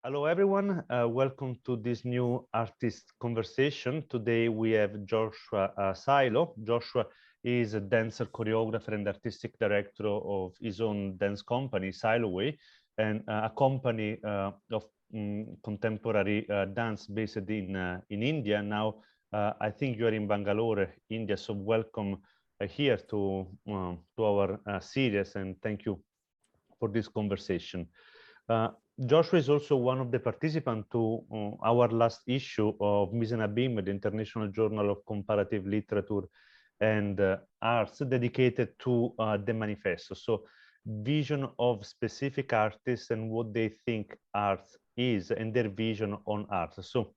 Hello, everyone. Welcome to this new artist conversation. Today we have Joshua Sailo. Joshua is a dancer, choreographer, and artistic director of his own dance company, Sailoway, and a company of contemporary dance based in India. Now, I think you are in Bangalore, India. So welcome here to our series, and thank you for this conversation. Joshua is also one of the participants to our last issue of Mise and Abyme, the International Journal of Comparative Literature and Arts, dedicated to the Manifesto. So vision of specific artists and what they think art is and their vision on art. So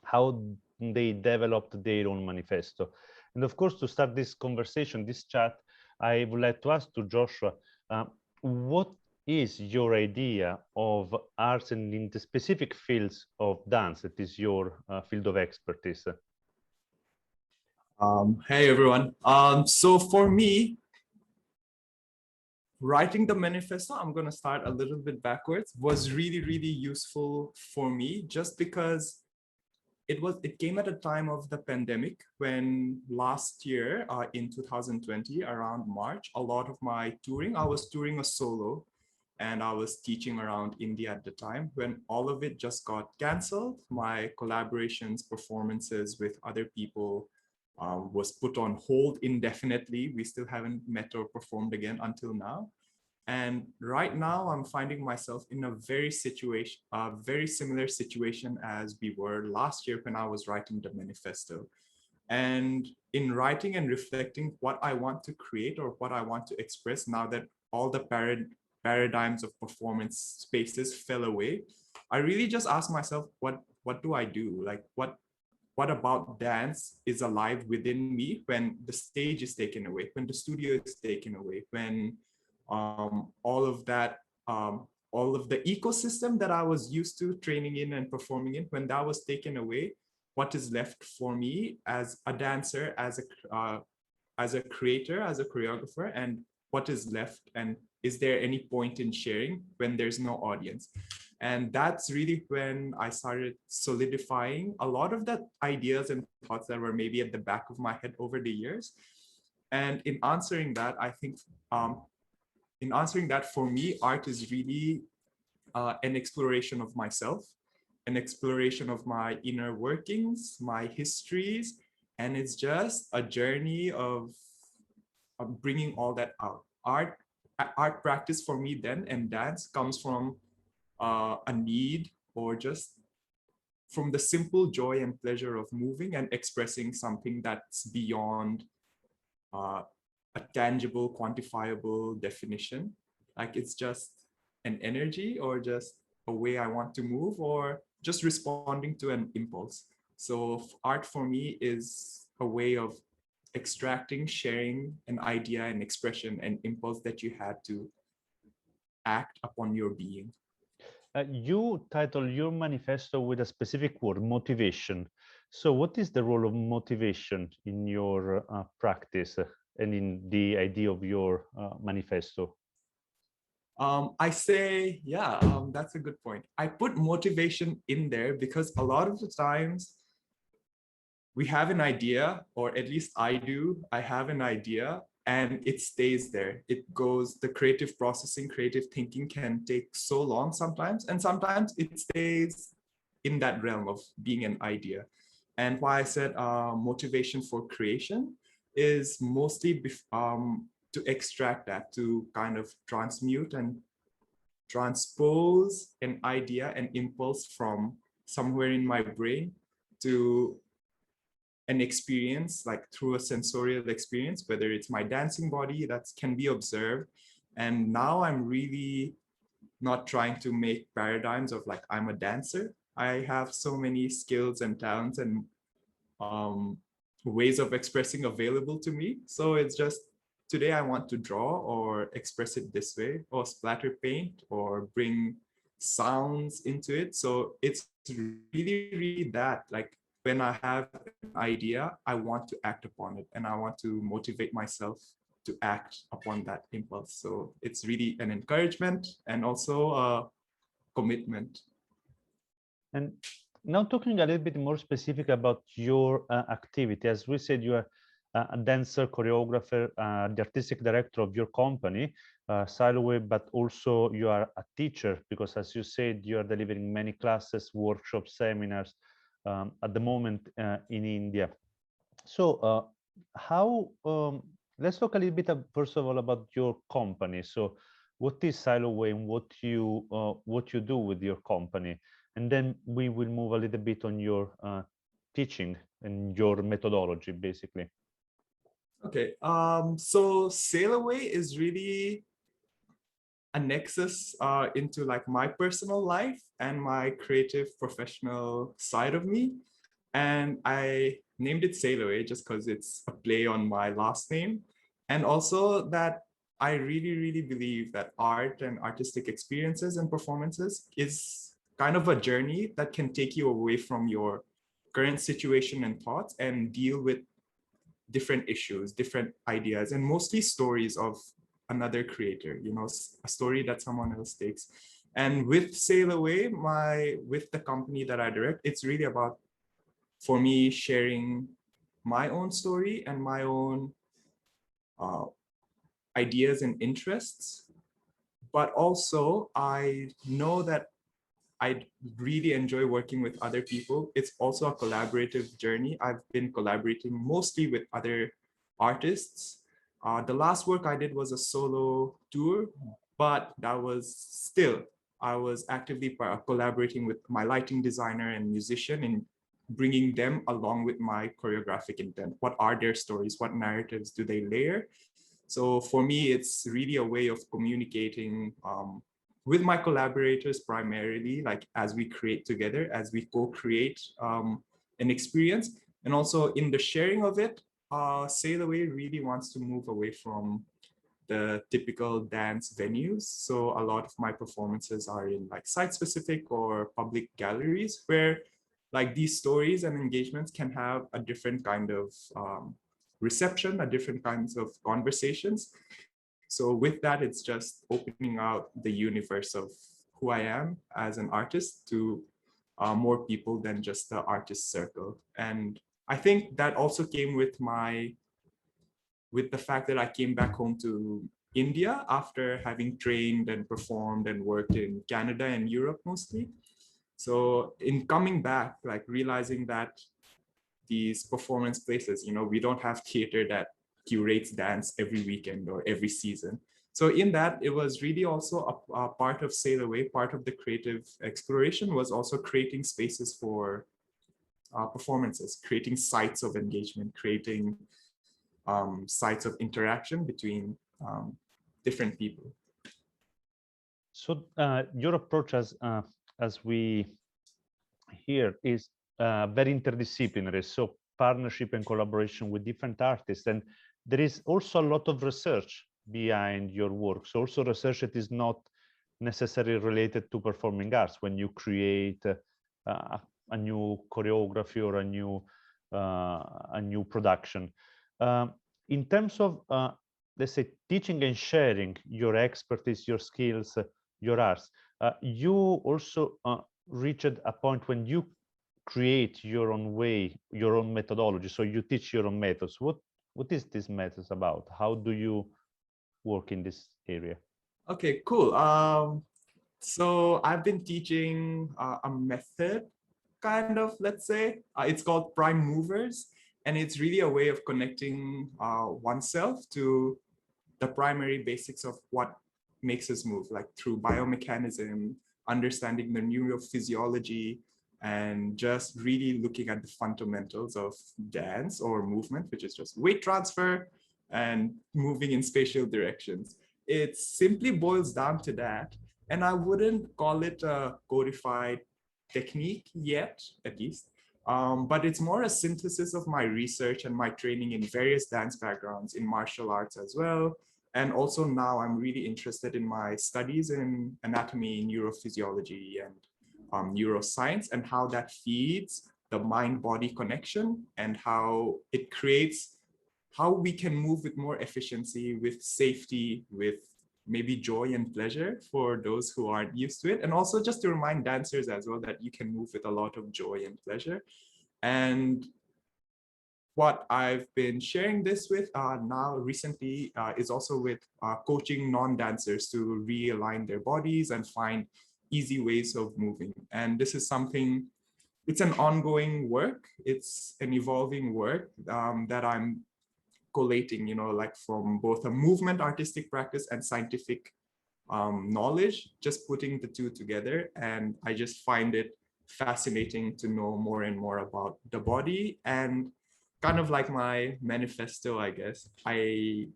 how they developed their own manifesto. And of course, to start this conversation, this chat, I would like to ask to Joshua, what is your idea of arts and in the specific fields of dance that is your field of expertise? Hey everyone. So for me, writing the manifesto, I'm going to start a little bit backwards, was really, really useful for me just because it came at a time of the pandemic when last year in 2020, around March, a lot of my touring, I was touring a solo and I was teaching around India at the time when all of it just got canceled. My collaborations, performances with other people was put on hold indefinitely. We still haven't met or performed again until now. And right now I'm finding myself in a very similar situation as we were last year when I was writing the manifesto. And in writing and reflecting what I want to create or what I want to express now that all the paradigms of performance spaces fell away, I really just asked myself, what do I do? Like what about dance is alive within me when the stage is taken away, when the studio is taken away, when all of the ecosystem that I was used to training in and performing in, when that was taken away, what is left for me as a dancer, as a creator, as a choreographer, and what is left, and is there any point in sharing when there's no audience? And that's really when I started solidifying a lot of the ideas and thoughts that were maybe at the back of my head over the years. And in answering that, I think for me, art is really an exploration of myself, an exploration of my inner workings, my histories, and it's just a journey of bringing all that out. Art practice for me then and dance comes from a need or just from the simple joy and pleasure of moving and expressing something that's beyond a tangible, quantifiable definition. Like it's just an energy or just a way I want to move or just responding to an impulse. So art for me is a way of extracting, sharing an idea and expression and impulse that you had to act upon your being. You title your manifesto with a specific word, motivation. So what is the role of motivation in your practice and in the idea of your manifesto? I say, yeah, that's a good point. I put motivation in there because a lot of the times we have an idea, or at least I do, I have an idea and it stays there. It goes, the creative processing, creative thinking can take so long sometimes, and sometimes it stays in that realm of being an idea. And why I said motivation for creation is mostly to extract that, to kind of transmute and transpose an idea, an impulse from somewhere in my brain to an experience, like through a sensorial experience, whether it's my dancing body that can be observed. And now I'm really not trying to make paradigms of like, I'm a dancer. I have so many skills and talents and ways of expressing available to me. So it's just, today I want to draw or express it this way, or splatter paint or bring sounds into it. So it's really, really that, like, when I have an idea, I want to act upon it and I want to motivate myself to act upon that impulse. So it's really an encouragement and also a commitment. And now talking a little bit more specific about your activity, as we said, you are a dancer, choreographer, the artistic director of your company, Sailoway, but also you are a teacher because, as you said, you are delivering many classes, workshops, seminars at the moment in India. So let's talk a little bit, first of all, about your company. So what is Sailoway and what you do with your company? And then we will move a little bit on your teaching and your methodology, basically. Okay, so Sailoway is really a nexus into like my personal life and my creative professional side of me. And I named it Sailoway just because it's a play on my last name. And also that I really, really believe that art and artistic experiences and performances is kind of a journey that can take you away from your current situation and thoughts and deal with different issues, different ideas, and mostly stories of another creator, you know, a story that someone else takes. And with Sailoway, with the company that I direct, it's really about, for me, sharing my own story and my own ideas and interests. But also, I know that I really enjoy working with other people. It's also a collaborative journey. I've been collaborating mostly with other artists. The last work I did was a solo tour, but that was still, I was actively collaborating with my lighting designer and musician and bringing them along with my choreographic intent. What are their stories? What narratives do they layer? So for me, it's really a way of communicating with my collaborators primarily, like as we create together, as we co-create an experience. And also in the sharing of it, Sailoway really wants to move away from the typical dance venues. So a lot of my performances are in like site-specific or public galleries where like these stories and engagements can have a different kind of reception, a different kinds of conversations. So with that, it's just opening out the universe of who I am as an artist to more people than just the artist circle. And I think that also came with the fact that I came back home to India after having trained and performed and worked in Canada and Europe mostly. So in coming back, like realizing that these performance places, you know, we don't have theater that curates dance every weekend or every season. So in that, it was really also a part of Sailoway, part of the creative exploration was also creating spaces for performances, creating sites of engagement, creating sites of interaction between different people. So your approach, as we hear, is very interdisciplinary. So partnership and collaboration with different artists, and there is also a lot of research behind your work. So also research that is not necessarily related to performing arts when you create a new choreography or a new production. In terms of let's say teaching and sharing your expertise, your skills, your arts, you also reached a point when you create your own way, your own methodology. So you teach your own methods. What is this methods about? How do you work in this area? Okay, cool. So I've been teaching a method, kind of, let's say. It's called Prime Movers, and it's really a way of connecting oneself to the primary basics of what makes us move, like through biomechanism, understanding the neurophysiology, and just really looking at the fundamentals of dance or movement, which is just weight transfer and moving in spatial directions. It simply boils down to that. And I wouldn't call it a codified technique yet, at least. But it's more a synthesis of my research and my training in various dance backgrounds, in martial arts as well. And also now I'm really interested in my studies in anatomy, neurophysiology, and neuroscience, and how that feeds the mind-body connection and how it creates how we can move with more efficiency, with safety, with maybe joy and pleasure for those who aren't used to it. And also just to remind dancers as well that you can move with a lot of joy and pleasure. And what I've been sharing this with now recently is also with coaching non-dancers to realign their bodies and find easy ways of moving. And this is something, it's an ongoing work. It's an evolving work that I'm collating, like from both a movement artistic practice and scientific knowledge, just putting the two together. And I just find it fascinating to know more and more about the body. And kind of like my manifesto, I guess, I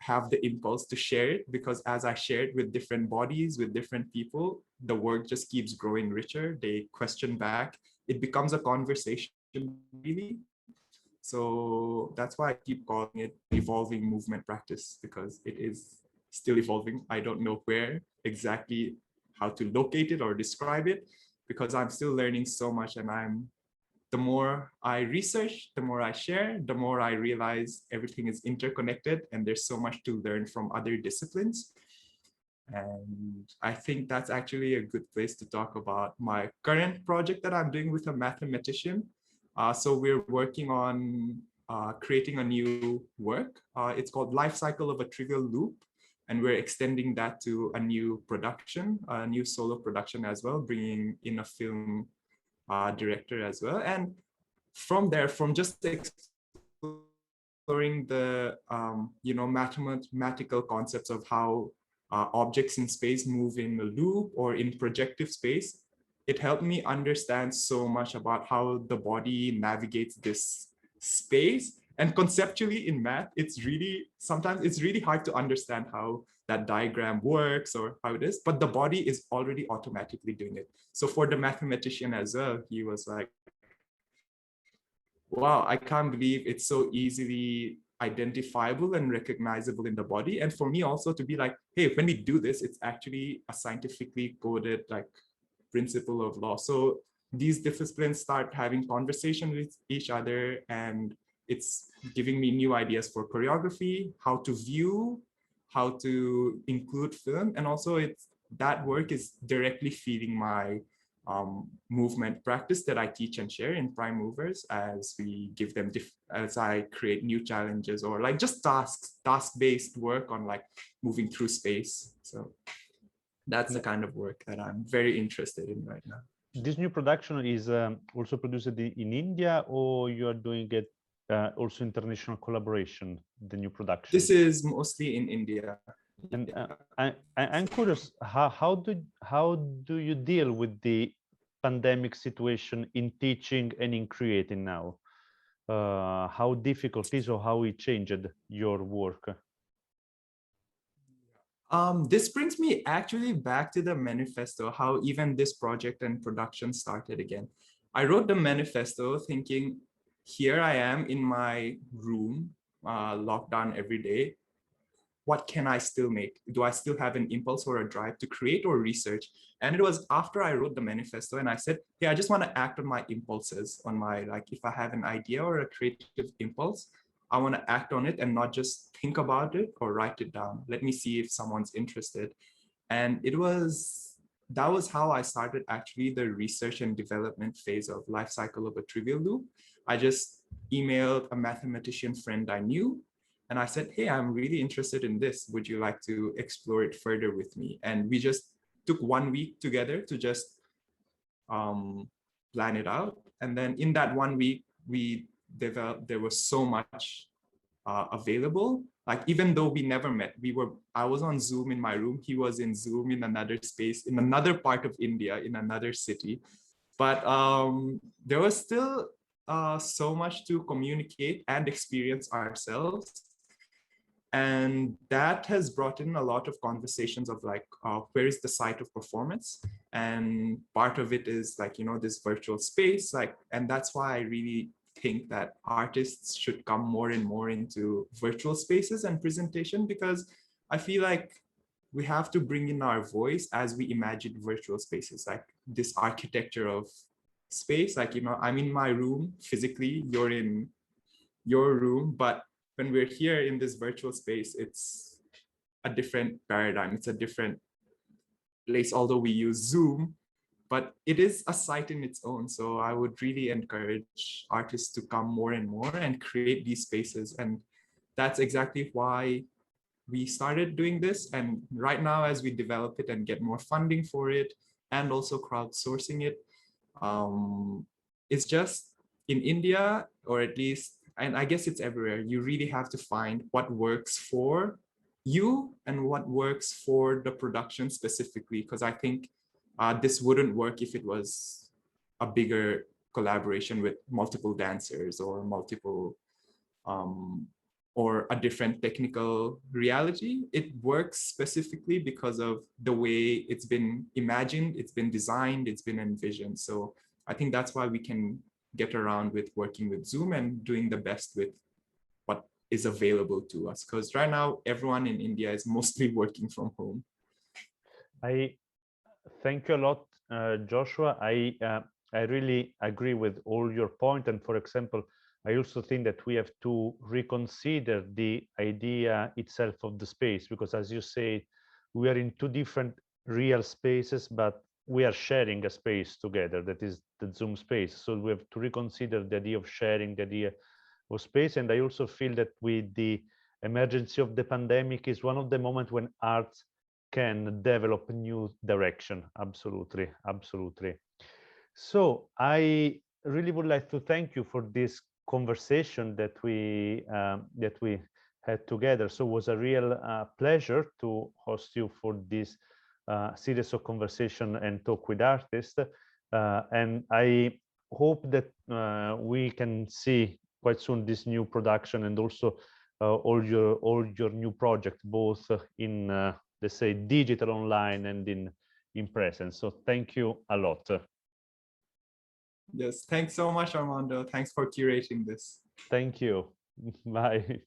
have the impulse to share it because as I share it with different bodies, with different people, the work just keeps growing richer. They question back. It becomes a conversation, really. So that's why I keep calling it evolving movement practice, because it is still evolving. I don't know where exactly how to locate it or describe it, because I'm still learning so much. And the more I research, the more I share, the more I realize everything is interconnected and there's so much to learn from other disciplines. And I think that's actually a good place to talk about my current project that I'm doing with a mathematician. So we're working on creating a new work. It's called Life Cycle of a Trivial Loop. And we're extending that to a new production, a new solo production as well, bringing in a film director as well. And from there, from just exploring the mathematical concepts of how objects in space move in a loop or in projective space, it helped me understand so much about how the body navigates this space. And conceptually in math, sometimes it's really hard to understand how that diagram works or how it is, but the body is already automatically doing it. So for the mathematician as well, he was like, wow, I can't believe it's so easily identifiable and recognizable in the body. And for me also to be like, hey, when we do this, it's actually a scientifically coded like principle of law. So these disciplines start having conversation with each other, and it's giving me new ideas for choreography, how to view, how to include film. And also that work is directly feeding my movement practice that I teach and share in prime movers, as we give them as I create new challenges or like just task-based work on like moving through space. So that's the kind of work that I'm very interested in right now. This new production is also produced in India, or you are doing it also international collaboration, the new production? This is mostly in India. And I'm curious, how do you deal with the pandemic situation in teaching and in creating now? How difficult is or how it changed your work? This brings me actually back to the manifesto, how even this project and production started again. I wrote the manifesto thinking, here I am in my room, locked down every day. What can I still make? Do I still have an impulse or a drive to create or research? And it was after I wrote the manifesto and I said, hey, I just want to act on my impulses, on my, like, if I have an idea or a creative impulse, I want to act on it and not just think about it or write it down. Let me see if someone's interested. And that was how I started actually the research and development phase of Life Cycle of a Trivial Loop. I just emailed a mathematician friend I knew, and I said, hey, I'm really interested in this. Would you like to explore it further with me? And we just took 1 week together to just plan it out. And then in that 1 week, there was so much available. Like, even though we never met, I was on Zoom in my room, he was in Zoom in another space, in another part of India, in another city. But there was still so much to communicate and experience ourselves. And that has brought in a lot of conversations of like, where is the site of performance? And part of it is like, this virtual space, like, and that's why I really think that artists should come more and more into virtual spaces and presentation, because I feel like we have to bring in our voice as we imagine virtual spaces, like this architecture of space. Like, I'm in my room physically, you're in your room, but when we're here in this virtual space, a different paradigm. It's a different place, although we use Zoom, but it is a site in its own. So I would really encourage artists to come more and more and create these spaces. And that's exactly why we started doing this. And right now, as we develop it and get more funding for it, and also crowdsourcing it, it's just in India, or at least, and I guess it's everywhere, you really have to find what works for you and what works for the production specifically. Because I think this wouldn't work if it was a bigger collaboration with multiple dancers or multiple or a different technical reality. It works specifically because of the way it's been imagined, it's been designed, it's been envisioned. So I think that's why we can get around with working with Zoom and doing the best with what is available to us. Because right now, everyone in India is mostly working from home. I thank you a lot, Joshua. I really agree with all your point. And for example, I also think that we have to reconsider the idea itself of the space, because as you say, we are in two different real spaces, but we are sharing a space together, that is the Zoom space. So we have to reconsider the idea of sharing, the idea of space. And I also feel that with the emergency of the pandemic is one of the moments when arts can develop a new direction. Absolutely, absolutely. So I really would like to thank you for this conversation that we had together. So it was a real pleasure to host you for this series of conversation and talk with artists. And I hope that we can see quite soon this new production, and also all your new projects, both in let's say digital, online, and in presence. So thank you a lot. Yes, thanks so much, Armando. Thanks for curating this. Thank you. Bye.